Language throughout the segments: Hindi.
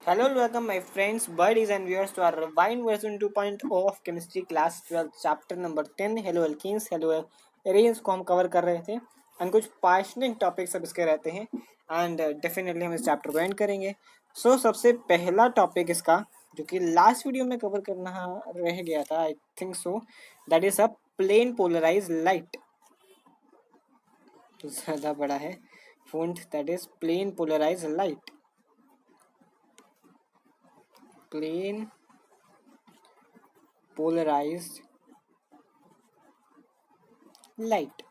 Hello and welcome my friends, buddies and viewers to our refined version 2.0 of chemistry class 12 chapter number 10 hello alkenes hello arenes को हम कवर कर रहे थे एंड कुछ पैशनेट टॉपिक सब इसके रहते हैं एंड डेफिनेटली हम इस चैप्टर को एंड करेंगे। सबसे पहला टॉपिक इसका जो कि लास्ट वीडियो में कवर करना रह गया था I think so that is a plane polarize light. तो ज़्यादा बड़ा है font, that is plane polarize light. Plane polarised light.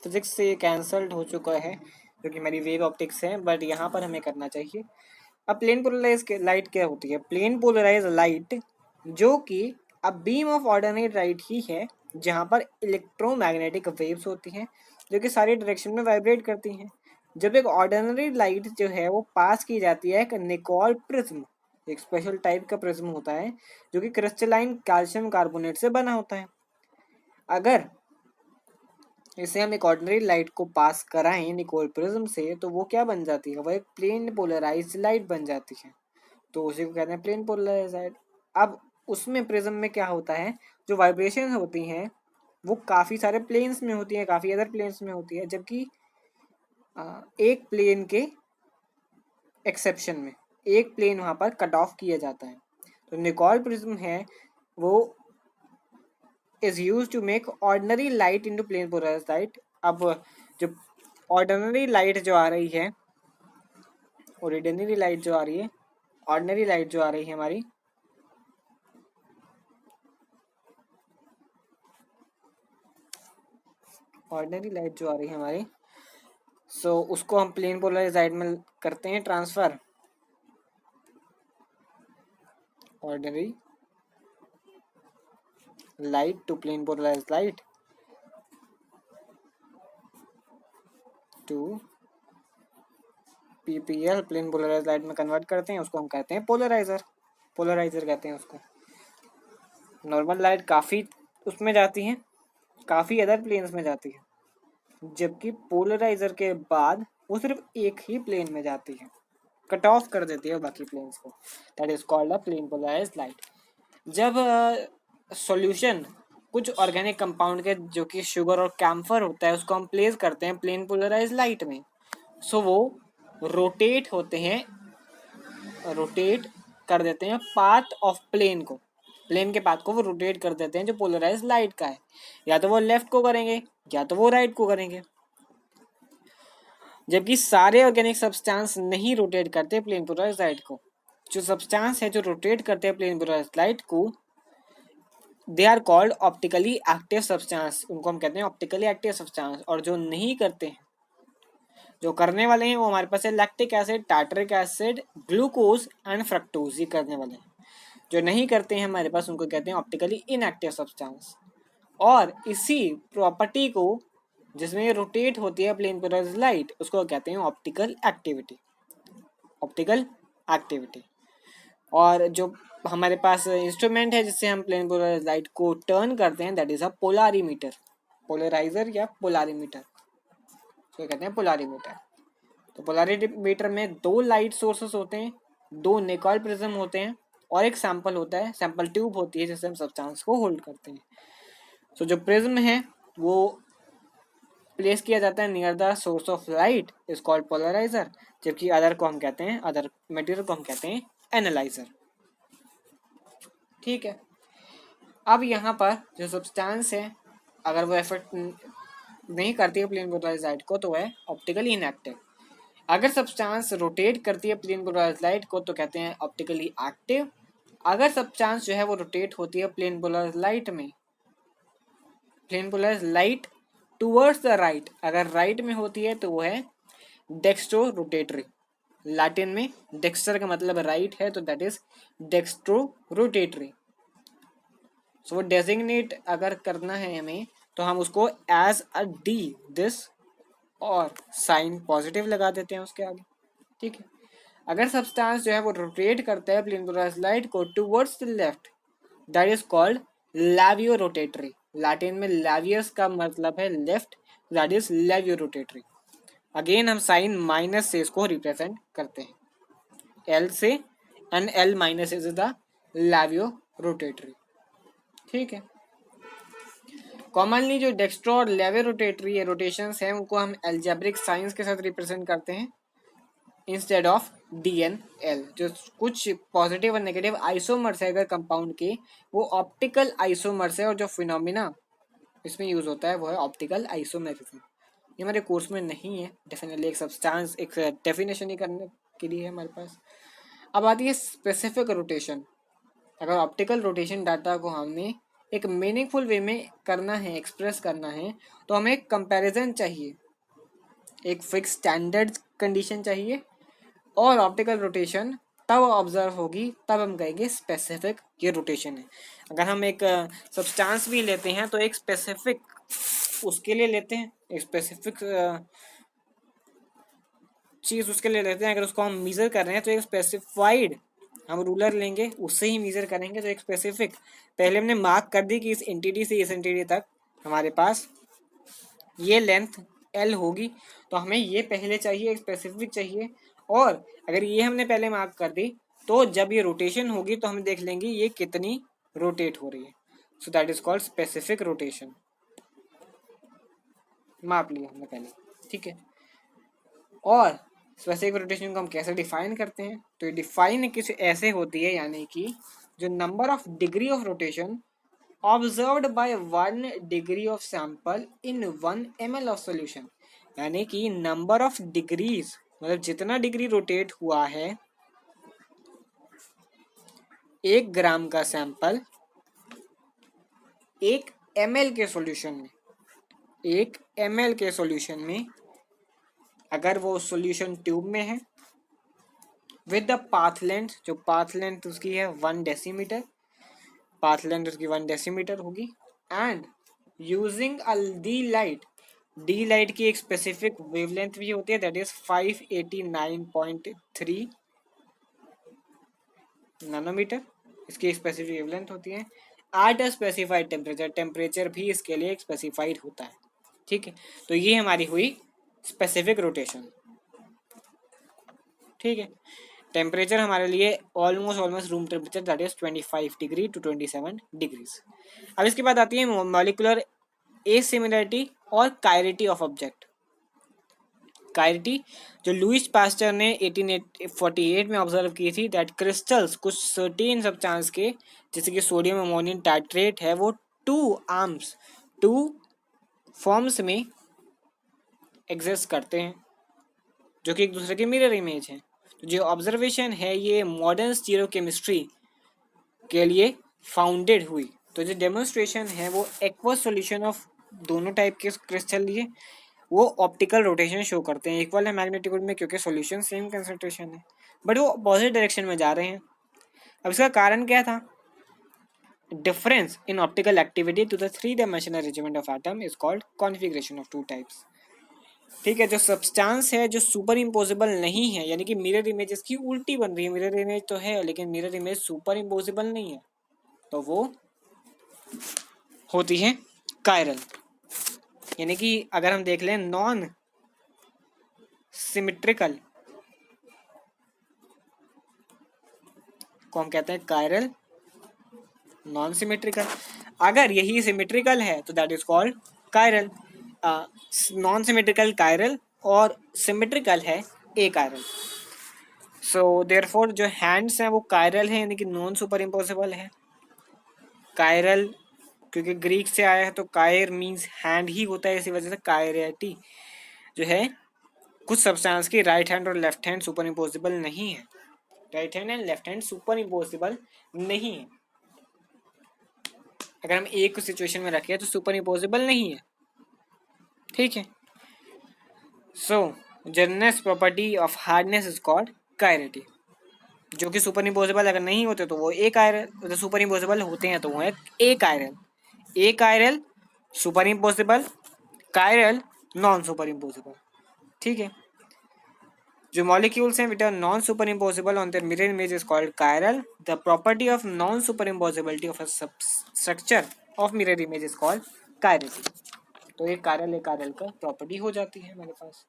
Physics से कैंसल्ड हो चुका है क्योंकि मेरी वेव ऑप्टिक्स है, बट यहाँ पर हमें करना चाहिए। अब प्लेन पोलराइज लाइट क्या होती है? प्लेन पोलराइज लाइट जो कि अब बीम ऑफ ऑर्डिनरी लाइट ही है जहाँ पर इलेक्ट्रोमैग्नेटिक वेव्स होती हैं जो कि सारी डायरेक्शन में वाइब्रेट करती हैं। जब एक ऑर्डिनरी लाइट जो है वो पास की जाती है एक निकोल प्रिज्म, एक स्पेशल टाइप का प्रिज्म होता है जो कि क्रिस्टलाइन कैल्शियम कार्बोनेट से बना होता है। अगर इसे हम एक ऑर्डिनरी लाइट को पास कराएं निकोल प्रिज्म से तो वो क्या बन जाती है? वो एक प्लेन पोलराइज्ड लाइट बन जाती है। तो उसी को कहते हैं प्लेन पोलराइज्ड लाइट। अब उसमें प्रिज्म में क्या होता है, जो वाइब्रेशन होती हैं वो काफ़ी सारे प्लेन्स में होती हैं, काफ़ी अदर प्लेन्स में होती है, जबकि एक प्लेन के एक्सेप्शन में एक प्लेन वहाँ पर कट ऑफ किया जाता है। तो निकोल प्रिज्म है वो is used to make ordinary light into plane polarized light। अब जो ऑर्डिनरी लाइट जो आ रही है, ऑर्डिनरी लाइट जो आ रही है, ऑर्डिनरी लाइट जो आ रही है हमारी, ऑर्डिनरी लाइट जो आ रही है हमारी, उसको हम प्लेन पोलराइज्ड लाइट में करते हैं transfer. Ordinary light to plane polarised light to PPL, plane polarised light में कन्वर्ट करते हैं, उसको हम कहते हैं पोलराइजर। पोलराइजर कहते हैं उसको। नॉर्मल लाइट काफ़ी उसमें जाती है, काफ़ी अदर प्लेन्स में जाती है, जबकि पोलराइजर के बाद वो सिर्फ एक ही प्लेन में जाती है, कट ऑफ कर देती है बाकी प्लेन्स को। That is called a plane polarised light. जब सॉल्यूशन कुछ ऑर्गेनिक कंपाउंड के जो कि शुगर और कैम्फर होता है उसको हम प्लेस करते हैं प्लेन पोलराइज्ड लाइट में, वो रोटेट होते हैं, रोटेट कर देते हैं पाथ ऑफ प्लेन को, प्लेन के पाथ को वो रोटेट कर देते हैं जो पोलराइज्ड लाइट का है। या तो वो लेफ्ट को करेंगे या तो वो राइट को करेंगे, जबकि सारे ऑर्गेनिक सब्सटेंस नहीं रोटेट करते प्लेन पोलराइज्ड लाइट को। जो सब्सटेंस है जो रोटेट करते हैं प्लेन पोलराइज्ड लाइट को, they are called optically active substance, उनको हम कहते हैं ऑप्टिकली एक्टिव सब्सटेंस। और जो नहीं करते हैं, जो करने वाले हैं, वो हमारे पास है lactic acid, tartaric acid, glucose and fructose, ये करने वाले हैं। जो नहीं करते हैं हमारे पास उनको कहते हैं ऑप्टिकली इनएक्टिव सब्सटेंस। और इसी प्रॉपर्टी को जिसमें ये रोटेट होती है प्लेन पोलराइज्ड लाइट, उसको कहते हैं ऑप्टिकल एक्टिविटी, ऑप्टिकल एक्टिविटी। और जो हमारे पास इंस्ट्रूमेंट है जिससे हम प्लेन पोलराइज्ड लाइट को टर्न करते हैं, that is a polarimeter, polarizer या पोलारीमीटर, तो कहते हैं पोलारीमीटर। तो पोलारीमीटर में दो लाइट सोर्सेस होते हैं, दो निकोल प्रिज्म होते हैं और एक सैंपल होता है, सैंपल ट्यूब होती है जिससे हम सब्सटेंस को होल्ड करते हैं। जो प्रिज्म है वो प्लेस किया जाता है near the source of light, is called polarizer, जबकि अदर को हम कहते हैं, अदर मटेरियल को हम कहते हैं एनालाइजर। ठीक है। अब यहाँ पर जो सब्सटेंस है अगर वो इफेक्ट नहीं करती है प्लेन पोलराइज्ड लाइट को तो है ऑप्टिकली इनएक्टिव। अगर सब्सटेंस रोटेट करती है प्लेन पोलराइज्ड लाइट को तो कहते हैं ऑप्टिकली एक्टिव। अगर सब्सटेंस जो है वो रोटेट होती है प्लेन पोलराइज्ड लाइट में, plane polarised light towards the right, अगर राइट में होती है तो वो है डेक्स्ट्रो रोटेटरी। लैटिन में डेक्स्टर का मतलब राइट है तो दैट इज डेक्स्ट्रो रोटेटरी। वो डेजिग्नेट अगर करना है हमें तो हम उसको एज अ डी दिस और साइन पॉजिटिव लगा देते हैं उसके आगे। ठीक है। अगर सब्सटेंस जो है वो रोटेट करता है प्लेन पोलराइज्ड लाइट को towards the left, that is called laevo rotatory. Latin में लैवियस का मतलब है left, that is laevo rotatory. Again हम साइन माइनस से इसको रिप्रेजेंट करते हैं, एल से and L minus is the laevo rotatory. ठीक है, कॉमनली जो डेक्स्ट्रो और लेवे रोटेटरी रोटेशंस हैं उनको हम एल्जेब्रिक साइंस के साथ रिप्रेजेंट करते हैं इंस्टेड ऑफ DNL। जो कुछ पॉजिटिव और नेगेटिव आइसोमर्स है अगर कंपाउंड के, वो ऑप्टिकल आइसोमर्स है, और जो फिनोमिना इसमें यूज होता है वो है ऑप्टिकल आइसोमेरिज्म। ये हमारे कोर्स में नहीं है, डेफिनेटली एक सब्सटेंस एक डेफिनेशन ही करने के लिए है हमारे पास। अब आती है स्पेसिफिक रोटेशन। अगर ऑप्टिकल रोटेशन डाटा को हमने एक मीनिंगफुल वे में करना है, एक्सप्रेस करना है, तो हमें एक कंपैरिजन चाहिए, एक फिक्स स्टैंडर्ड कंडीशन चाहिए, और ऑप्टिकल रोटेशन तब ऑब्जर्व होगी तब हम कहेंगे स्पेसिफिक ये रोटेशन है। अगर हम एक सब्सटेंस भी लेते हैं तो एक स्पेसिफिक उसके लिए लेते हैं, एक स्पेसिफिक चीज़ उसके लिए लेते हैं। अगर उसको हम मेजर कर रहे हैं तो एक स्पेसिफाइड हम रूलर लेंगे, उससे ही मेजर करेंगे। तो एक स्पेसिफिक पहले हमने मार्क कर दी कि इस एंटिटी से इस एंटिटी तक हमारे पास ये लेंथ L होगी, तो हमें ये पहले चाहिए, एक स्पेसिफिक चाहिए। और अगर ये हमने पहले मार्क कर दी तो जब ये रोटेशन होगी तो हम देख लेंगे ये कितनी रोटेट हो रही है। सो that is called specific rotation. माप लिया हमने पहले, ठीक है। और स्पेसिफिक रोटेशन को हम कैसे डिफाइन करते हैं, तो ये डिफाइन किसी ऐसे होती है, यानी कि जो number of degree of rotation observed bye 1 degree of sample in 1 ml of solution. यानी कि नंबर ऑफ डिग्रीज, मतलब जितना डिग्री रोटेट हुआ है 1 ग्राम का सैंपल 1 ml के सॉल्यूशन में, 1 ml के सॉल्यूशन में, अगर वो सॉल्यूशन ट्यूब में है विद द पाथ लेंथ, जो पाथ लेंथ उसकी है 1 डेसीमीटर, पाथ लेंथ उसकी 1 डेसीमीटर होगी, and using D light, D light की एक स्पेसिफिक वेवलेंथ भी होती है, दैट इज 589.3 नैनोमीटर, इसकी स्पेसिफिक वेवलेंथ होती है। At a specified temperature, temperature भी इसके लिए एक स्पेसिफाइड होता है, ठीक है। तो ये हमारी हुई स्पेसिफिक रोटेशन, ठीक है। टेम्परेचर हमारे लिए almost room temperature, that is 25 degree to 27 degrees. अब इसके बाद आती है मॉलिकुलर एसिमिलरिटी और कायरिटी ऑफ ऑब्जेक्ट। कायरिटी जो लुईस पास्टर ने 1848 में ऑब्जर्व की थी, दैट क्रिस्टल्स कुछ सर्टेन सब्सटेंस के, जैसे कि सोडियम अमोनियम टाइट्रेट है, वो 2 फॉर्म्स में एग्जिस्ट करते हैं, जो कि एक दूसरे के मिरर इमेज हैं। तो जो ऑब्जर्वेशन है ये मॉडर्न स्टीरियोकेमिस्ट्री के लिए फाउंडेड हुई। तो जो डेमोन्स्ट्रेशन है वो एक्वस सॉल्यूशन ऑफ दोनों टाइप के क्रिस्टल लिए वो ऑप्टिकल रोटेशन शो करते हैं। इक्वल है मैग्नेटिक में क्योंकि सॉल्यूशन सेम कंसंट्रेशन है, बट वो अपोजिट डायरेक्शन में जा रहे हैं। अब इसका कारण क्या था? Difference in optical activity to the 3 dimensional arrangement of atom is called configuration of 2 types. ठीक है, जो सब्सटेंस है जो सुपर इम्पोजिबल नहीं है, यानी कि मिरर इमेज इसकी उल्टी बन रही है, मिरर इमेज तो है लेकिन मिरर इमेज सुपर इम्पोजिबल नहीं है, तो वो होती है कायरल। यानी कि अगर हम देख लें नॉन सिमेट्रिकल को हम कहते हैं कायरल, नॉन सिमेट्रिकल। अगर यही सिमेट्रिकल है तो that is called chiral. Non symmetrical chiral और सिमेट्रिकल है ए कायरल। सो देयरफॉर जो हैंड्स हैं वो कायरल है, यानी कि नॉन सुपर इम्पोसिबल है। कायरल क्योंकि ग्रीक से आया है तो कायर मीन्स हैंड ही होता है, इसी वजह से कायरिटी जो है कुछ सब्सटेंस की राइट हैंड और लेफ्ट हैंड सुपर इम्पोसिबल नहीं है, right hand and left hand super impossible नहीं है। अगर हम एक को सिचुएशन में रखें तो सुपर इम्पोसिबल नहीं है, ठीक है। सो जर्नेस property of hardness is called chirality. जो कि सुपर इम्पोसिबल अगर नहीं होते तो वो ए कायरल, सुपर इम्पोसिबल होते हैं तो वो है achiral. Achiral superimposable, chiral non superimposable, ठीक है। जो मॉलिक्यूल्स हैं which are non superimposable on their mirror image is called chiral. The property of non superimposability of a structure of mirror image is called chirality. तो ये कायरल का प्रॉपर्टी हो जाती है हमारे पास।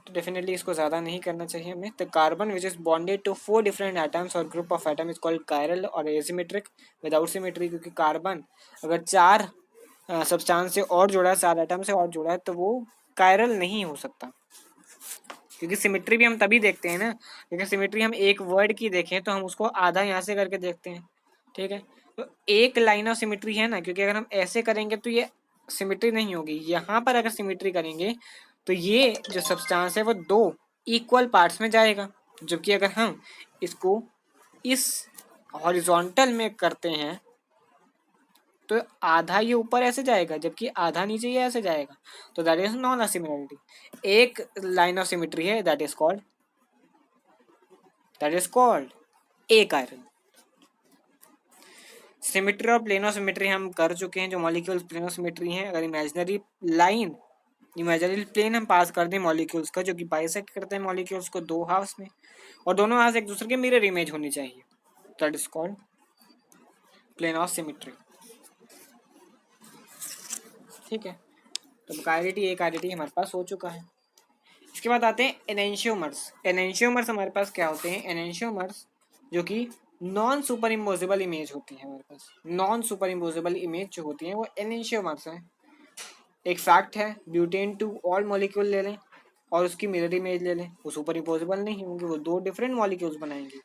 तो डेफिनेटली इसको ज़्यादा नहीं करना चाहिए हमें। The carbon which is bonded to 4 different atoms और group of atom is called chiral और एसिमेट्रिक विदाउट सिमेट्री, क्योंकि कार्बन अगर 4 सब्सटेंस से और जुड़ा है, 4 एटम से और जुड़ा है, तो वो कायरल नहीं हो सकता। क्योंकि सिमेट्री भी हम तभी देखते हैं ना, क्योंकि सिमेट्री हम एक वर्ड की देखें तो हम उसको आधा यहाँ से करके देखते हैं, ठीक है। तो एक लाइन ऑफ सिमेट्री है ना, क्योंकि अगर हम ऐसे करेंगे तो ये सिमेट्री नहीं होगी। यहाँ पर अगर सिमेट्री करेंगे तो ये जो सब्सटेंस है वो 2 इक्वल पार्ट्स में जाएगा, जबकि अगर हम इसको इस हॉरिजॉन्टल में करते हैं तो आधा ये ऊपर ऐसे जाएगा जबकि आधा नीचे ये ऐसे जाएगा, तो दैट इज नॉन असिमिलरिटी। एक लाइन ऑफ सिमेट्री है, that is called achiral. Symmetry और प्लेन ऑफ सिमेट्री हम कर चुके हैं, जो मॉलिक्यूल्स प्लेन ऑफ सिमेट्री हैं। अगर इमेजिनरी प्लेन हम पास कर दें मॉलिक्यूल्स का, जो कि बाइसेक्ट करते हैं मॉलिक्यूल्स को 2 हाफ्स में, और दोनों हाफ एक दूसरे के मिरर इमेज होनी चाहिए, that is called plane of symmetry. ठीक है, तो कायरिटी हमारे पास हो चुका है। इसके बाद आते हैं एनेंशियोमर्स। एनेंशियोमर्स हमारे पास क्या होते हैं? एनेंशियोमर्स जो कि नॉन सुपर इम्पोजिबल इमेज होती है हमारे पास। नॉन सुपर इम्पोजिबल इमेज जो होती है वो एनेंशियोमर्स है। एक फैक्ट है, ब्यूटेन टू ऑल मॉलिक्यूल ले लें और उसकी मिरर इमेज ले लें, वो सुपर इम्पोजिबल नहीं होंगे, वो 2 डिफरेंट मॉलिक्यूल्स बनाएंगे।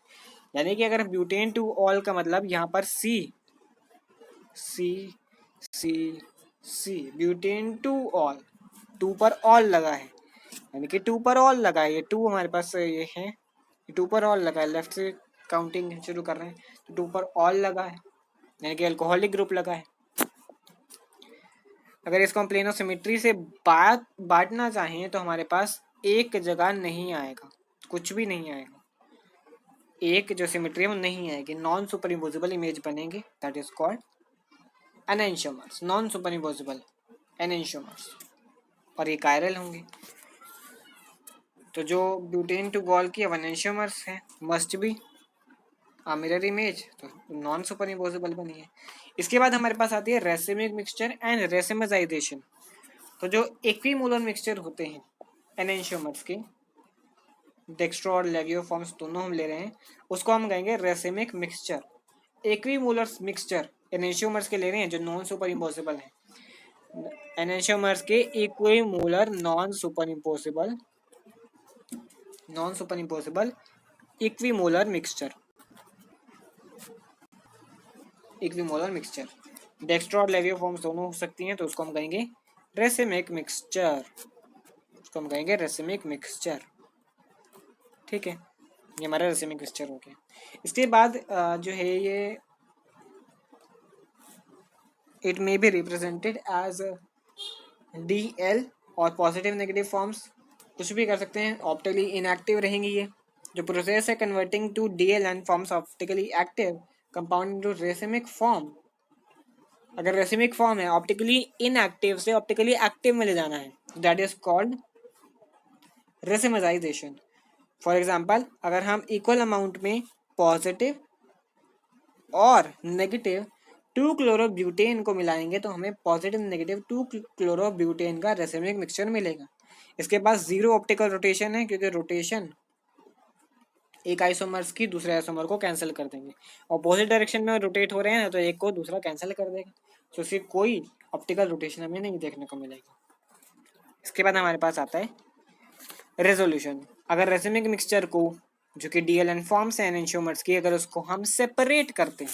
यानी कि अगर ब्यूटेन टू ऑल का मतलब यहाँ पर सी सी सी सी, ब्यूटेन टू ऑल, 2 पर ऑल लगा है, यानी कि 2 पर ऑल लगा है। ये 2 हमारे पास ये है, 2 पर ऑल लगा है, लेफ्ट से काउंटिंग शुरू कर रहे हैं तो 2 पर ऑल लगा है, यानी कि अल्कोहलिक ग्रुप लगा है। अगर इसको हम प्लेन ऑफ सिमेट्री से बांटना चाहें तो हमारे पास एक जगह नहीं आएगा, कुछ भी नहीं आएगा। एक जो सिमेट्री है वो नहीं आएगी, नॉन सुपर इम्पोजिबल इमेज बनेंगे, that is called enantiomers. Non super imposable enantiomers, और ये कायरल होंगे। तो जो ब्यूटेन टू गॉल की एनेंशियोमर्स है मस्ट बी मिरर इमेज, तो नॉन सुपर इम्पोजिबल बनी है। इसके बाद हमारे पास आती है रेसिमिक मिक्सचर एंड रेसिमाइजेशन। तो जो इक्विमोलर मिक्सचर होते हैं एनेंशियोमर्स के, डेक्स्ट्रो और लेगियो फॉर्म्स दोनों हम ले रहे हैं, उसको हम कहेंगे racemic mixture. Equimolar mixture enantiomers के ले रहे हैं जो नॉन सुपर इम्पोसिबल है। एनेंशियोमर्स के equimolar non super impossible equimolar mixture dextro और लेगियो फॉर्म्स दोनों हो सकती हैं, तो उसको हम कहेंगे रेसिमिक मिक्सचर। ठीक है, ये हमारा रेसिमिक मिक्सचर हो गया। इसके बाद जो है ये it may be represented as DL और पॉजिटिव नेगेटिव फॉर्म्स कुछ भी कर सकते हैं, ऑप्टिकली इनएक्टिव रहेंगी। ये जो प्रोसेस है converting to DL and forms optically active compound into racemic form. अगर रेसिमिक फॉर्म है, ऑप्टिकली इनएक्टिव से ऑप्टिकली एक्टिव में ले जाना है, that is called racemization. For example, अगर हम इक्वल अमाउंट में पॉजिटिव और नेगेटिव 2-क्लोरोब्यूटेन को मिलाएंगे तो हमें पॉजिटिव नेगेटिव 2-क्लोरोब्यूटेन का रेसिमिक मिक्सचर मिलेगा। इसके पास 0 ऑप्टिकल रोटेशन है, क्योंकि रोटेशन एक आइसोमर्स की दूसरे आइसोमर को कैंसिल कर देंगे। अपोजिट डायरेक्शन में रोटेट हो रहे हैं तो एक को दूसरा कैंसिल कर देगा, तो सिर्फ कोई ऑप्टिकल रोटेशन हमें नहीं देखने को मिलेगा। इसके बाद हमारे पास आता है रेजोल्यूशन। अगर रेसिमिक मिक्सचर को जो कि DLN फॉर्म्स है एनेंशियोमर्स की, अगर उसको हम सेपरेट करते हैं,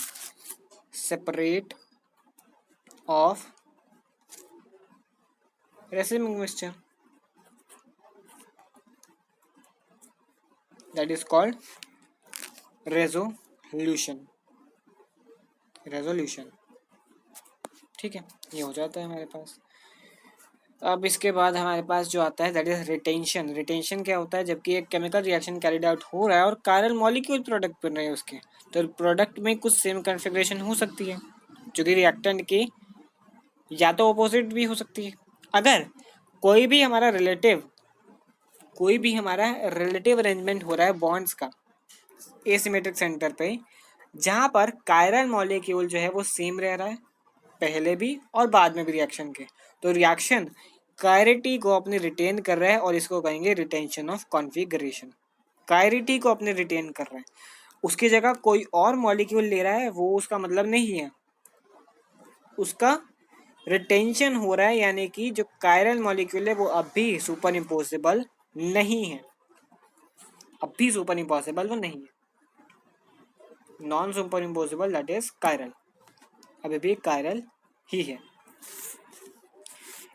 separate of racemic mixture, that is called resolution. ठीक है, ये हो जाता है हमारे पास। अब इसके बाद हमारे पास जो आता है दैट इज रिटेंशन। रिटेंशन क्या होता है? जबकि एक केमिकल रिएक्शन कैरिड आउट हो रहा है और कायरल मॉलिक्यूल प्रोडक्ट बन रहे हैं उसके, तो प्रोडक्ट में कुछ सेम कॉन्फ़िगरेशन हो सकती है जो कि रिएक्टेंट की या तो अपोजिट भी हो सकती है। अगर कोई भी हमारा रिलेटिव अरेंजमेंट हो रहा है बॉन्ड्स का एसिमेट्रिक सेंटर पे, जहाँ पर कायरल मॉलिक्यूल जो है वो सेम रह रहा है पहले भी और बाद में भी रिएक्शन के, तो रिएक्शन कायरिटी को अपने रिटेन कर रहा है और इसको कहेंगे रिटेंशन ऑफ कॉन्फिगरेशन। कायरिटी को अपने रिटेन कर रहा है, उसकी जगह कोई और मॉलिक्यूल ले रहा है, वो उसका मतलब नहीं है, उसका रिटेंशन हो रहा है, यानी कि जो कायरल मॉलिक्यूल है वो अब भी सुपर इम्पोसिबल नहीं है, अब भी सुपर इम्पॉसिबल वो नहीं है, non super impossible that is chiral, अभी भी कायरल ही है।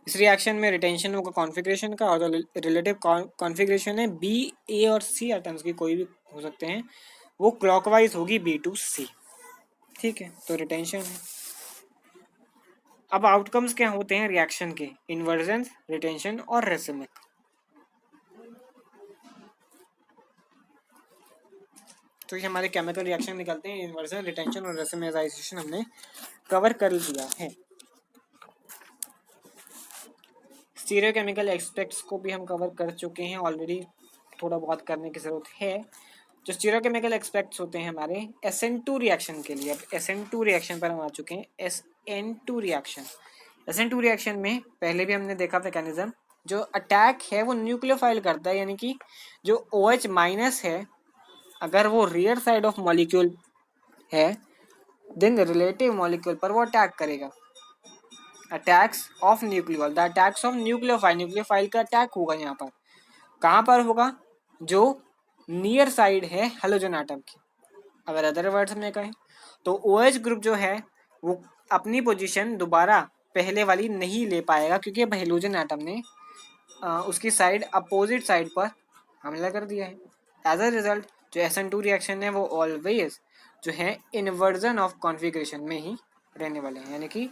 इस रिएक्शन में रिटेंशन होगा कॉन्फ़िगरेशन का, और जो रिलेटिव कॉन्फ़िगरेशन है बी, ए और सी एटम्स की कोई भी हो सकते हैं, वो क्लॉकवाइज होगी बी टू सी। ठीक है, तो रिटेंशन है। अब आउटकम्स क्या होते हैं रिएक्शन के, इन्वर्जन, रिटेंशन और रेसिमिक। तो ये हमारे केमिकल रिएक्शन निकलते हैं, इन्वर्जन, रिटेंशन और रेसिमाइजेशन हमने कवर कर लिया है। स्टीरियोकेमिकल एस्पेक्ट्स को भी हम कवर कर चुके हैं ऑलरेडी, थोड़ा बहुत करने की जरूरत है। जो स्टीरियोकेमिकल एस्पेक्ट्स होते हैं हमारे SN2 रिएक्शन के लिए, अब SN2 रिएक्शन पर हम आ चुके हैं। SN2 रिएक्शन, SN2 रिएक्शन में पहले भी हमने देखा मैकेनिज्म, जो अटैक है वो न्यूक्लियोफाइल करता है, यानी कि जो OH माइनस है अगर वो रियर साइड ऑफ मॉलिक्यूल है देन रिलेटिव मॉलिक्यूल पर वो अटैक करेगा। Attacks of nucleophile, the attacks of nucleophile, nucleophile का अटैक होगा यहाँ पर, कहाँ पर होगा, जो नियर साइड है हेलोजन एटम की। अगर अदर वर्ड्स में कहें तो OH ग्रुप जो है वो अपनी पोजीशन दोबारा पहले वाली नहीं ले पाएगा, क्योंकि अब हेलोजन एटम ने उसकी साइड अपोजिट साइड पर हमला कर दिया है। एज अ रिजल्ट जो SN2 रिएक्शन है वो ऑलवेज जो है इन्वर्जन ऑफ कॉन्फ़िगरेशन में ही रहने वाले हैं, यानी कि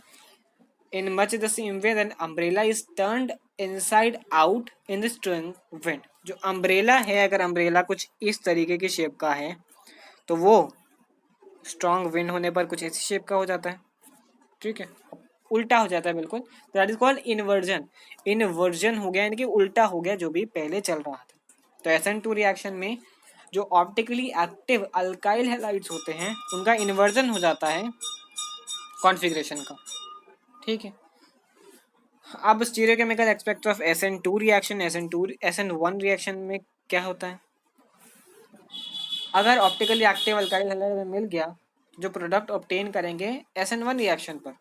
in much the same way that umbrella is turned inside out in the strong wind। जो अम्ब्रेला है, अगर अम्ब्रेला कुछ इस तरीके की शेप का है तो वो स्ट्रॉन्ग विंड होने पर कुछ ऐसी शेप का हो जाता है। ठीक है, उल्टा हो जाता है बिल्कुल, that is called inversion. Inversion हो गया, यानी कि उल्टा हो गया जो भी पहले चल रहा था। तो SN2 रिएक्शन में जो ऑप्टिकली एक्टिव अल्काइल हैलाइड्स होते हैं उनका इन्वर्जन हो जाता है कॉन्फ़िगरेशन का। ठीक है, अब stereochemical aspect of SN2 reaction, SN1 reaction में क्या होता है, अगर ऑप्टिकली एक्टिव अल्काइल हैलाइड मिल गया, जो प्रोडक्ट ऑब्टेन करेंगे SN1 रिएक्शन पर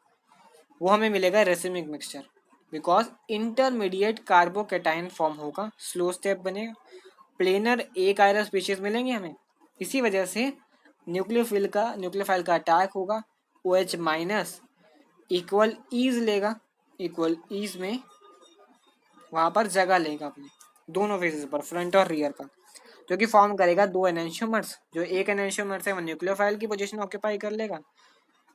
वो हमें मिलेगा racemic mixture, because intermediate carbocation form होगा, स्लो स्टेप बनेगा, प्लेनर एक आयरन स्पीशीज मिलेंगे हमें, इसी वजह से न्यूक्लियोफाइल का अटैक होगा, OH माइनस इक्वल ईज लेगा, इक्वल ईज में वहाँ पर जगह लेगा अपने दोनों फेजेस पर, फ्रंट और रियर का, जो कि फॉर्म करेगा दो एनेंशियोमर्स। जो एक एनेंशियोमर्स है वो न्यूक्लियोफाइल की पोजीशन ऑक्यूपाई कर लेगा,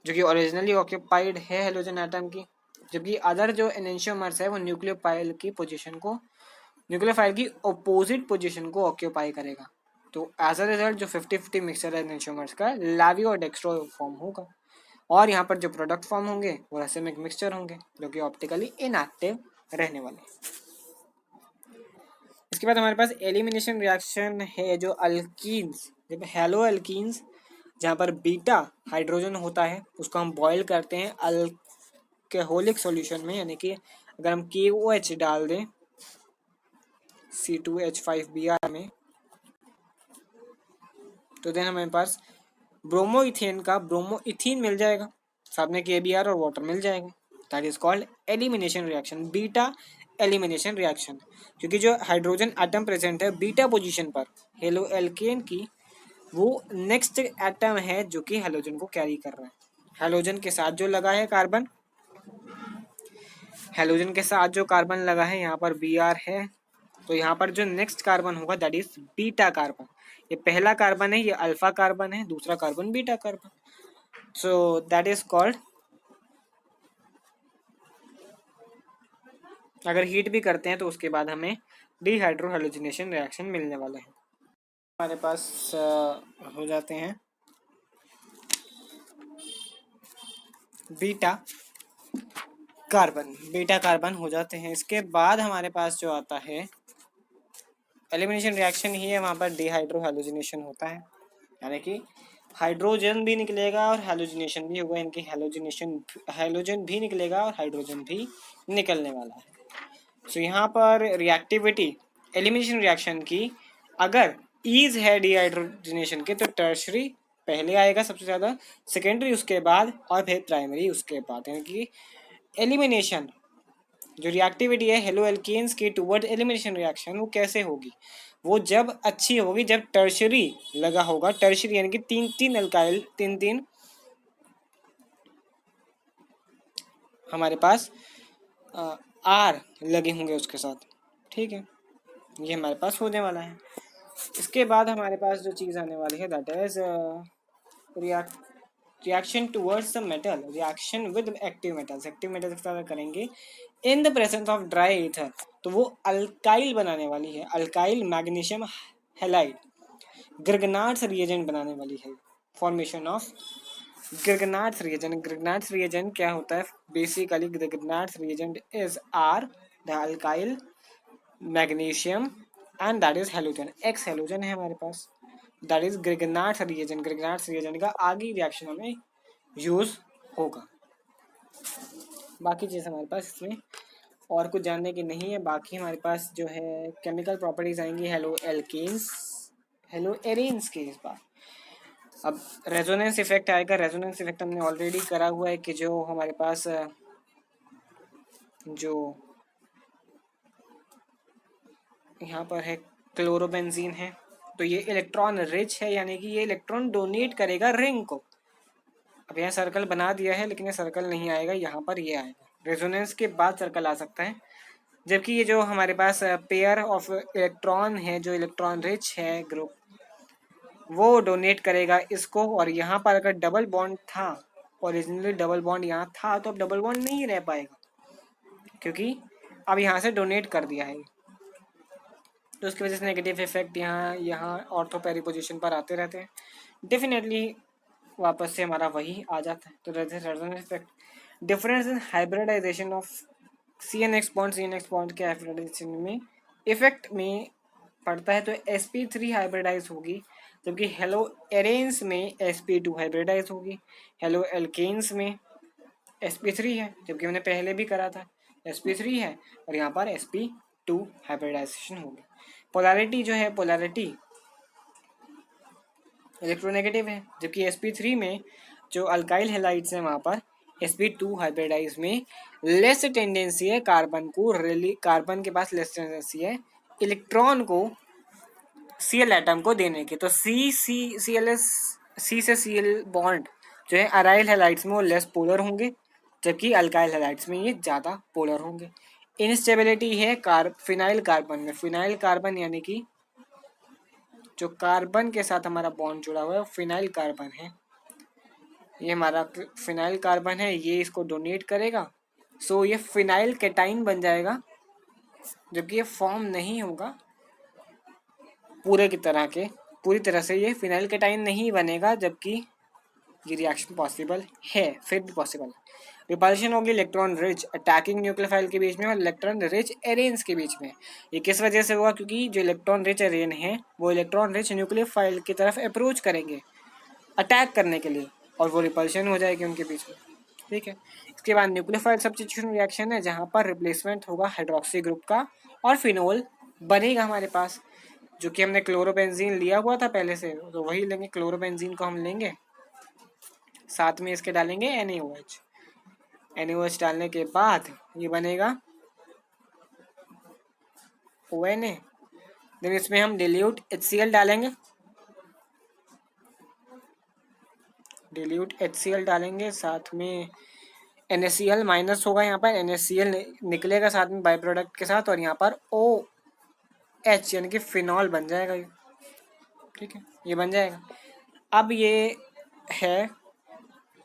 जो कि ओरिजिनली ऑक्यूपाइड है हेलोजन एटम की, जबकि अदर जो एनेंशियोमर्स है वो न्यूक्लियोफाइल की पोजीशन को, न्यूक्लियोफाइल की अपोजिट पोजीशन को ऑक्यूपाई करेगा। तो एज अ रिजल्ट जो 50-50 मिक्सचर है एनेंशियोमर्स का, लावी और डेक्स्ट्रो फॉर्म होगा, और यहाँ पर जो प्रोडक्ट फॉर्म होंगे वो रेसिमिक मिक्सचर होंगे, जो कि ऑप्टिकली इनएक्टिव रहने वाले। इसके बाद हमारे पास एलिमिनेशन रिएक्शन है, जो अल्कीन्स, जब हेलो एल्कीन्स जहाँ पर बीटा हाइड्रोजन होता है उसको हम बॉयल करते हैं अल्कोहलिक सॉल्यूशन में, यानी कि अगर हम KOH डाल दें C2H5Br में तो देन हमारे पास ब्रोमोइथेन का ब्रोमोइथीन मिल जाएगा, साथ में KBr और वाटर मिल जाएगा। That is called elimination reaction, beta elimination reaction, क्योंकि जो हाइड्रोजन एटम प्रेजेंट है बीटा पोजीशन पर हेलो एल्केन की, वो नेक्स्ट एटम है जो कि हेलोजन को कैरी कर रहा है। हेलोजन के साथ जो लगा है कार्बन, हेलोजन के साथ जो कार्बन लगा है यहाँ पर Br है, तो यहाँ पर जो नेक्स्ट कार्बन होगा दैट इज बीटा कार्बन। ये पहला कार्बन है, ये अल्फा कार्बन है, दूसरा carbon beta carbon, so that is called, अगर हीट भी करते हैं तो उसके बाद हमें डिहाइड्रोहेलोजिनेशन रिएक्शन मिलने वाले हैं। हमारे पास हो जाते हैं बीटा कार्बन हो जाते हैं। इसके बाद हमारे पास जो आता है एलिमिनेशन रिएक्शन ही है, वहाँ पर डिहाइड्रोहेलोजिनेशन होता है, यानी कि हाइड्रोजन भी निकलेगा और हेलोजिनेशन भी होगा, इनकी हेलोजन भी निकलेगा और हाइड्रोजन भी निकलने वाला है। सो यहाँ पर रिएक्टिविटी एलिमिनेशन रिएक्शन की अगर ईज है डिहाइड्रोजनेशन के तो टर्शरी पहले आएगा सबसे ज़्यादा, सेकेंडरी उसके बाद और फिर प्राइमरी उसके बाद। यानी कि एलिमिनेशन जो रिएक्टिविटी है हेलो एल्केन्स की टुवर्ड एलिमिनेशन रिएक्शन वो कैसे होगी, वो जब अच्छी होगी जब टर्शरी लगा होगा। टर्शरी यानी कि तीन तीन अल्काइल तीन तीन हमारे पास आर लगे होंगे उसके साथ। ठीक है, ये हमारे पास होने वाला है। इसके बाद हमारे पास जो चीज़ आने वाली है that is reaction towards the metal, reaction with active metals. Active metals के साथ करेंगे in the presence of dry ether, तो वो अल्काइल बनाने वाली है, alkyl magnesium halide Grignard's reagent बनाने वाली है। Formation of Grignard's reagent, Grignard's reagent क्या होता है basically, Grignard's reagent is R the alkyl magnesium and that is halogen, X halogen है हमारे पास, that is Grignard's reagent. Grignard's reagent का आगे रिएक्शन हमें यूज होगा। बाकी चीज़ हमारे पास इसमें और कुछ जानने की नहीं है। बाकी हमारे पास जो है केमिकल प्रॉपर्टीज आएंगी हेलो एल्केन्स हेलो एरेन्स के इस बार। अब रेजोनेंस इफेक्ट आएगा। रेजोनेंस इफेक्ट हमने ऑलरेडी करा हुआ है कि जो हमारे पास जो यहाँ पर है क्लोरोबेंजीन है तो ये इलेक्ट्रॉन रिच है, यानी कि ये इलेक्ट्रॉन डोनेट करेगा रिंग को। अब यहाँ सर्कल बना दिया है लेकिन ये सर्कल नहीं आएगा, यहाँ पर ये आएगा। रेजोनेंस के बाद सर्कल आ सकता है, जबकि ये जो हमारे पास पेयर ऑफ इलेक्ट्रॉन है जो इलेक्ट्रॉन रिच है ग्रुप वो डोनेट करेगा इसको। और यहाँ पर अगर डबल बॉन्ड था, ओरिजिनली डबल बॉन्ड यहाँ था, तो अब डबल बॉन्ड नहीं रह पाएगा क्योंकि अब यहाँ से डोनेट कर दिया है, तो उसकी वजह से नेगेटिव इफेक्ट यहाँ ऑर्थो पेरी पोजिशन पर आते रहते हैं। डेफिनेटली वापस से हमारा वही आ जाता है। तो resonance effect difference in hybridization of CNX bond के हाइब्रिडाइजेशन में इफेक्ट में पड़ता है, तो sp3 हाइब्रिडाइज होगी, जबकि हेलो एरेन्स में sp2 हाइब्रिडाइज होगी। हेलो एल्केन्स में sp3 है, जबकि हमने पहले भी करा था sp3 है, और यहाँ पर sp2 हाइब्रिडाइजेशन होगी। पोलैरिटी जो है, पोलैरिटी इलेक्ट्रोनेगेटिव है, जबकि sp3 में जो अल्काइल हैलाइड्स हैं वहाँ पर sp2 हाइब्रिडाइज में लेस टेंडेंसी है कार्बन को कार्बन के पास लेस टेंडेंसी है इलेक्ट्रॉन को Cl एटम को देने के। तो C से Cl बॉन्ड जो है अराइल हैलाइड्स में वो लेस पोलर होंगे, जबकि अल्काइल हैलाइड्स में ये ज़्यादा पोलर होंगे। इनस्टेबिलिटी है फिनाइल कार्बन में। फिनाइल कार्बन यानी कि जो कार्बन के साथ हमारा बॉन्ड जुड़ा हुआ है फिनाइल कार्बन है, ये हमारा फिनाइल कार्बन है, ये इसको डोनेट करेगा। सो ये फिनाइल कैटाइन बन जाएगा, जबकि ये फॉर्म नहीं होगा पूरी तरह से ये फिनाइल कैटाइन नहीं बनेगा, जबकि ये रिएक्शन पॉसिबल है, फिर भी पॉसिबल है। रिपल्शन होगी इलेक्ट्रॉन रिच अटैकिंग न्यूक्लियोफाइल के बीच में और इलेक्ट्रॉन रिच एरेन्स के बीच में। ये किस वजह से होगा, क्योंकि जो इलेक्ट्रॉन रिच एरेन है वो इलेक्ट्रॉन रिच न्यूक्लियोफाइल की तरफ अप्रोच करेंगे अटैक करने के लिए, और वो रिपल्शन हो जाएगी उनके बीच में। ठीक है, इसके बाद न्यूक्लियोफाइल सब्स्टिट्यूशन रिएक्शन है, जहाँ पर रिप्लेसमेंट होगा हाइड्रोक्सी ग्रुप का और फिनोल बनेगा हमारे पास, जो कि हमने क्लोरोबेंजीन लिया हुआ था पहले से, तो वही लेंगे। क्लोरोबेंजीन को हम लेंगे, साथ में इसके डालेंगे NaOH। NaOH डालने के बाद ये बनेगा ONA। देन इसमें हम डिल्यूट HCl डालेंगे, साथ में NaCl माइनस होगा, यहाँ पर NaCl निकलेगा साथ में बाई प्रोडक्ट के साथ, और यहाँ पर OH यानी कि फिनॉल बन जाएगा ये। ठीक है, ये बन जाएगा। अब ये है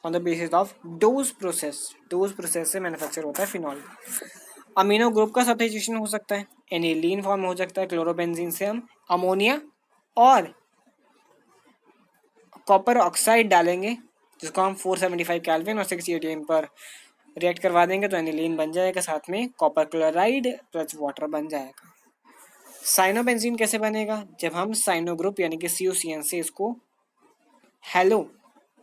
on the basis of dose process से मैन्युफैक्चर होता है फिनॉल। अमीनो ग्रुप का सब्स्टिट्यूशन हो सकता है, एनिलीन फॉर्म हो सकता है, क्लोरोबेंजीन से हम अमोनिया और कॉपर ऑक्साइड डालेंगे, जिसको हम 475 केल्विन और 6 atm पर रिएक्ट करवा देंगे, तो एनिलीन बन जाएगा, साथ में कॉपर क्लोराइड प्लस वाटर बन जाएगा। साइनोबेंजीन कैसे बनेगा, जब हम साइनो ग्रुप यानी कि CuCN से इसको हेलो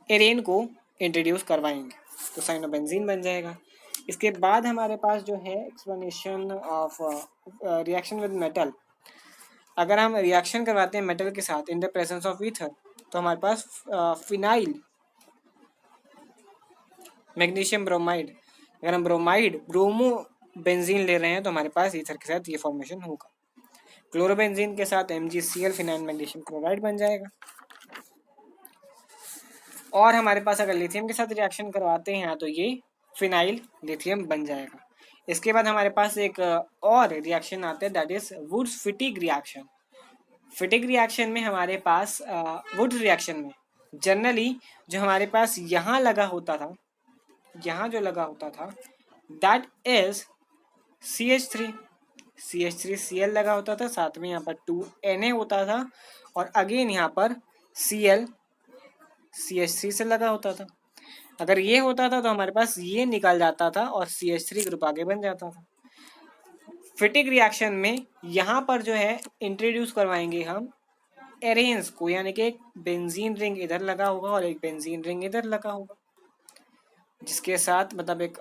एरेन को इंट्रोड्यूस करवाएंगे, तो साइनोबेंजीन बन जाएगा। इसके बाद हमारे पास जो है explanation of reaction with metal. अगर हम रिएक्शन करवाते हैं मेटल के साथ इन द प्रेजेंस ऑफ ईथर, तो हमारे पास फिनाइल मैग्नीशियम ब्रोमाइड, अगर हम ब्रोमो बेंजीन ले रहे हैं तो हमारे पास ईथर के साथ ये फॉर्मेशन होगा। क्लोरोबेंजीन के साथ MgCl फिनाइल मैग्नीशियम क्लोराइड बन जाएगा। और हमारे पास अगर लिथियम के साथ रिएक्शन करवाते हैं तो ये फिनाइल लिथियम बन जाएगा। इसके बाद हमारे पास एक और रिएक्शन आता है, that is Wurtz Fittig reaction. Fittig reaction में हमारे पास वुड्स रिएक्शन में जनरली जो हमारे पास यहाँ लगा होता था, यहाँ जो लगा होता था दैट इज CH3Cl लगा होता था, साथ में यहाँ पर 2Na होता था और अगेन यहाँ पर Cl CH3 से लगा होता था। अगर ये होता था तो हमारे पास ये निकल जाता था और CH3 ग्रुप आगे बन जाता था। फिटिग रिएक्शन में यहाँ पर जो है इंट्रोड्यूस करवाएंगे हम एरेंस को, यानी कि एक बेंजीन रिंग इधर लगा होगा और एक बेंजीन रिंग इधर लगा होगा, जिसके साथ मतलब एक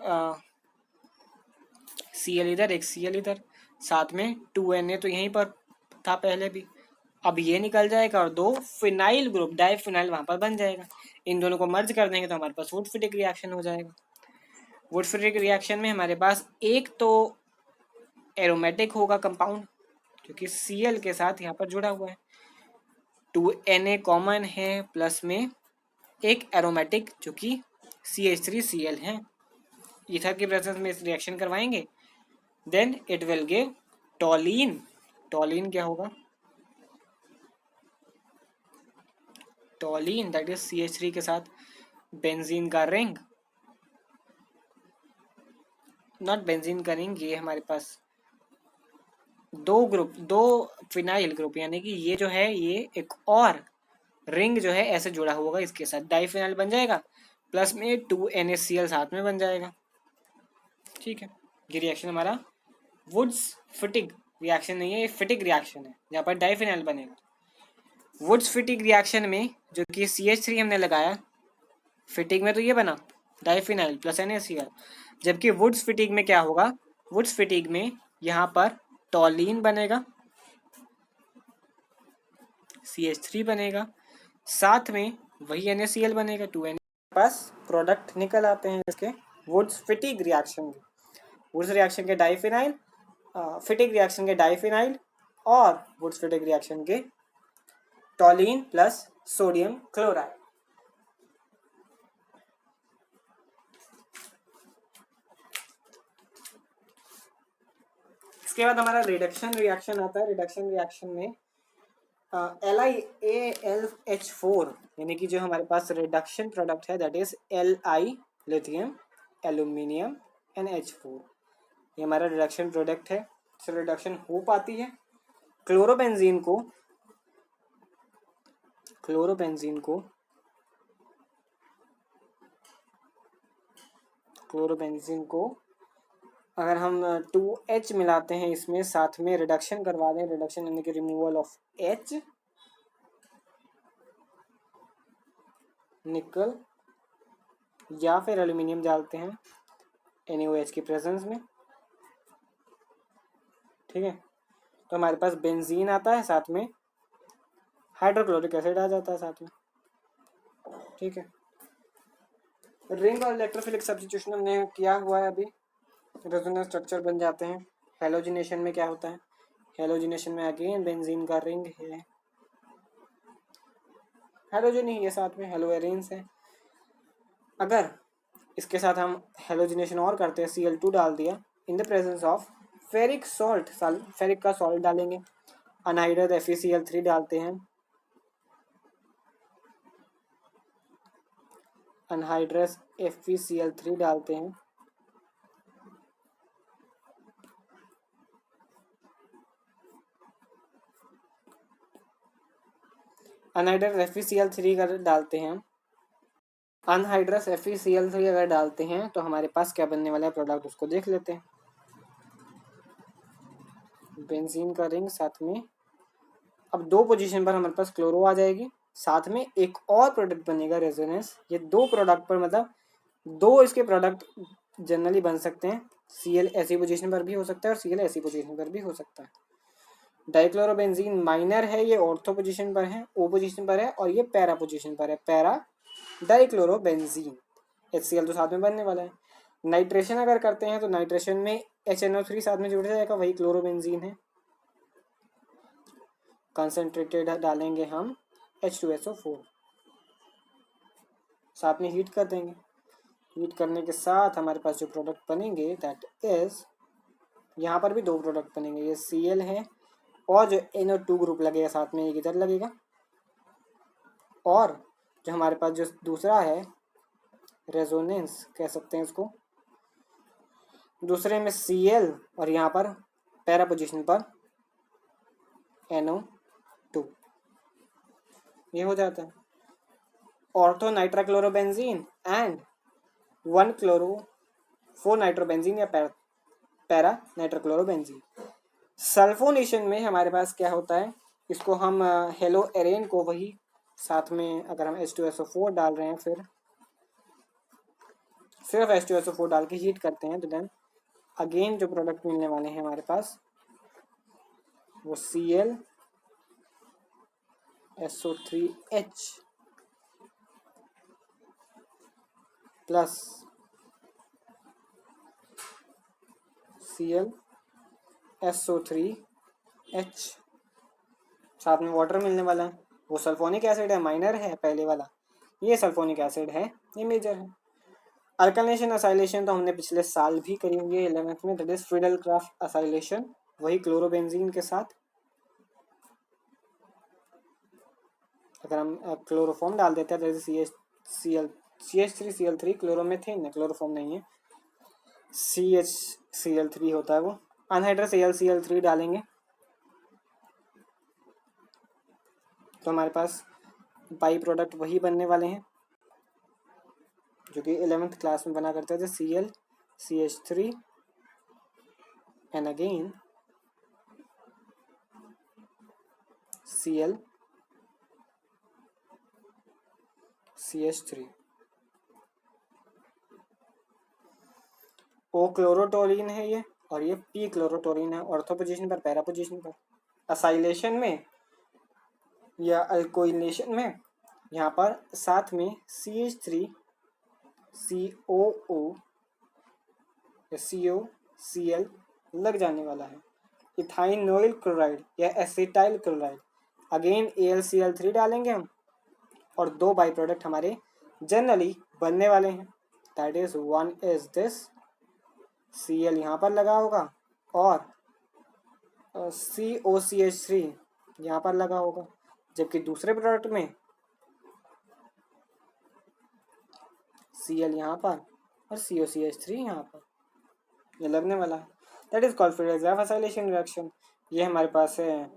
Cl इधर एक Cl इधर, साथ में 2Na तो यहीं पर था पहले भी, अब ये निकल जाएगा और दो फिनाइल ग्रुप डाइफिनाइल वहां पर बन जाएगा। इन दोनों को मर्ज कर देंगे तो हमारे पास वुड फिटिक रिएक्शन हो जाएगा। वुड फिटिक रिएक्शन में हमारे पास एक तो एरोमेटिक होगा कंपाउंड क्योंकि Cl के साथ यहाँ पर जुड़ा हुआ है, 2Na कॉमन है, प्लस में एक एरोमेटिक जो कि CH3Cl है। ईथर की प्रेजेंस में इस रिएक्शन करवाएंगे, देन इट विल गिव टॉलीन। टॉलीन क्या होगा? टॉलीन दैट इज CH3 के साथ बेंजीन का रिंग, नॉट बेंजीन का रिंग, ये हमारे पास दो फिनाइल ग्रुप, यानी कि ये जो है ये एक और रिंग जो है ऐसे जुड़ा होगा इसके साथ, डाइफिनाइल बन जाएगा, प्लस में 2NaCl साथ में बन जाएगा। ठीक है, ये रिएक्शन हमारा वुड्स फिटिग रिएक्शन नहीं है, ये फिटिग रिएक्शन है जहाँ पर डाइफिनाइल बनेगा। वुड्स फिटिग रिएक्शन में जो कि CH3 हमने लगाया, फिटिग में तो ये बना डाइफिनाइल प्लस NaCl, जबकि वुड्स फिटिग में क्या होगा? वुड्स फिटिग में यहाँ पर टॉलीन बनेगा, CH3 बनेगा, साथ में वही NaCl बनेगा 2Na, पास प्रोडक्ट निकल आते हैं इसके वुड्स फिटिग रिएक्शन के। वुड्स रिएक्शन के डाइफिनाइल, फिटिग रिएक्शन के डाइफिनाइल और वुड्स फिटिग रिएक्शन के टॉलीन प्लस सोडियम क्लोराइड। इसके बाद हमारा रिडक्शन रिएक्शन आता है। रिडक्शन रिएक्शन में LiAlH4 यानी कि जो हमारे पास रिडक्शन प्रोडक्ट है that is Li lithium aluminium NH4, ये हमारा रिडक्शन प्रोडक्ट है। इससे रिडक्शन हो पाती है। क्लोरोबेंजीन को अगर हम 2H मिलाते हैं इसमें, साथ में रिडक्शन करवा दें, रिडक्शन यानी कि रिमूवल ऑफ H, निकल या फिर एल्यूमिनियम डालते हैं NaOH की प्रेजेंस में, ठीक है, तो हमारे पास बेंजीन आता है, साथ में हाइड्रोक्लोरिक एसिड आ जाता है साथ में। ठीक है, रिंग और इलेक्ट्रोफिलिक सब्स्टिट्यूशन हमने किया हुआ है अभी, रेजोनेंस स्ट्रक्चर बन जाते हैं। हेलोजिनेशन में क्या होता है? हेलोजिनेशन में अगेन बेंजीन का रिंग है, हेलोजन ही है, साथ में हेलो एरेंस है। अगर इसके साथ हम हेलोजिनेशन और करते हैं, Cl2 डाल दिया, इन the presence of ferric salt, ferric का सॉल्ट डालेंगे, अनहाइड्रस FeCl3 डालते हैं, अनहाइड्रस FeCl3 डालते हैं, अनहाइड्रस FeCl3 अगर डालते हैं, अनहाइड्रस FeCl3 अगर डालते हैं तो हमारे पास क्या बनने वाला है प्रोडक्ट, उसको देख लेते हैं। बेंजीन का रिंग, साथ में अब दो पोजीशन पर हमारे पास क्लोरो आ जाएगी, साथ में एक और प्रोडक्ट बनेगा रेजोनेंस। ये दो प्रोडक्ट पर मतलब दो इसके प्रोडक्ट जनरली बन सकते हैं। Cl ऐसी पोजीशन पर भी हो सकता है और Cl ऐसी पोजीशन पर भी हो सकता है। डाइक्लोरोबेंजीन माइनर है, ये ऑर्थो पोजीशन पर है, ओ पोजीशन पर है, और ये पैरा पोजीशन पर है, पैरा डाइक्लोरोबेंजीन। HCl तो साथ में बनने वाला है। नाइट्रेशन अगर करते हैं तो नाइट्रेशन में HNO3 साथ में जुड़ जाएगा, वही क्लोरोबेंजीन है। कंसनट्रेटेड डालेंगे हम H2SO4, साथ में हीट कर देंगे। हीट करने के साथ हमारे पास जो प्रोडक्ट बनेंगे दैट इज, यहाँ पर भी दो प्रोडक्ट बनेंगे, ये Cl है और जो NO2 ग्रुप लगेगा साथ में एक इधर लगेगा, और जो हमारे पास जो दूसरा है रेजोनेंस कह सकते हैं इसको, दूसरे में Cl और यहाँ पर पैरा पोजीशन पर NO2, ये हो जाता है ऑर्थो नाइट्राक्लोरोबेंजीन एंड 1-chloro-4 नाइट्रोबेंजीन या पैरा नाइट्रोक्लोरोबेंजीन। सल्फोनेशन में हमारे पास क्या होता है, इसको हम हेलो एरेन को वही साथ में अगर हम H2SO4 डाल रहे हैं, फिर सिर्फ H2SO4 डाल के हीट करते हैं तो देन अगेन जो प्रोडक्ट मिलने वाले हैं हमारे पास वो Cl SO3H plus Cl SO3H, साथ में वाटर मिलने वाला है। वो सल्फोनिक एसिड है, माइनर है पहले वाला, ये सल्फोनिक एसिड है, ये मेजर है। अल्काइलेशन असाइलेशन तो हमने पिछले साल भी करी हुई है 11th में, दैट इज फ्रीडल-क्राफ्ट असाइलेशन, वही क्लोरोबेंजीन के साथ। अगर हम क्लोरोफॉर्म डाल देते हैं दैट इज CH3Cl3, क्लोरोमेथेन है, क्लोरोफॉर्म नहीं है, CHCl3 होता है वो। अनहाइड्रस AlCl3 डालेंगे तो हमारे पास बाई प्रोडक्ट वही बनने वाले हैं जो कि 11th क्लास में बना करते थे, Cl CH3 and again Cl CH3। ओ क्लोरोटोलिन है ये, और ये पी क्लोरोटोलिन है, ऑर्थो पोजीशन पर पैरा पोजीशन पर। असाइलेशन में या अल्कोइलेशन में यहाँ पर साथ में CH3 COO या COCl लग जाने वाला है। इथाइनोइल क्लोराइड या एसिटाइल क्लोराइड, अगेन AlCl3 डालेंगे हम, और दो बाई प्रोडक्ट हमारे जनरली बनने वाले हैं, that is one is this Cl यहाँ पर लगा होगा और COCH3 यहाँ पर लगा होगा, जबकि दूसरे प्रोडक्ट में Cl यहाँ पर और COCH3 यहाँ पर, ये लगने वाला है। That is called Friedel-Crafts acylation reaction. ये हमारे पास है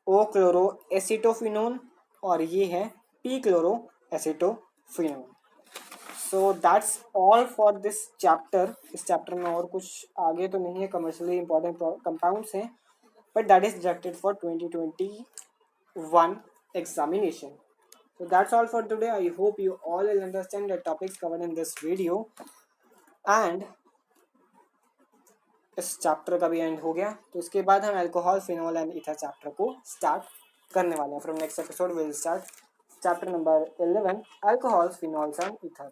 ओ क्लोरो एसिटोफिनोन और ये है P chloro acetophenone. So that's all for this chapter. इस चैप्टर में और कुछ आगे तो नहीं है, कमर्शियली इंपॉर्टेंट कंपाउंड्स हैं, but that is deducted for 2021 examination. So that's all for today. I hope you all will understand the topics covered in this video. And इस चैप्टर का भी एंड हो गया, तो इसके बाद हम alcohol, phenol and ether chapter को स्टार्ट करने वाले हैं। From next episode will start chapter number 11, alcohol, phenols and ether.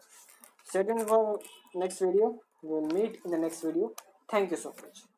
Stay tuned for next video. We will meet in the next video. Thank you so much.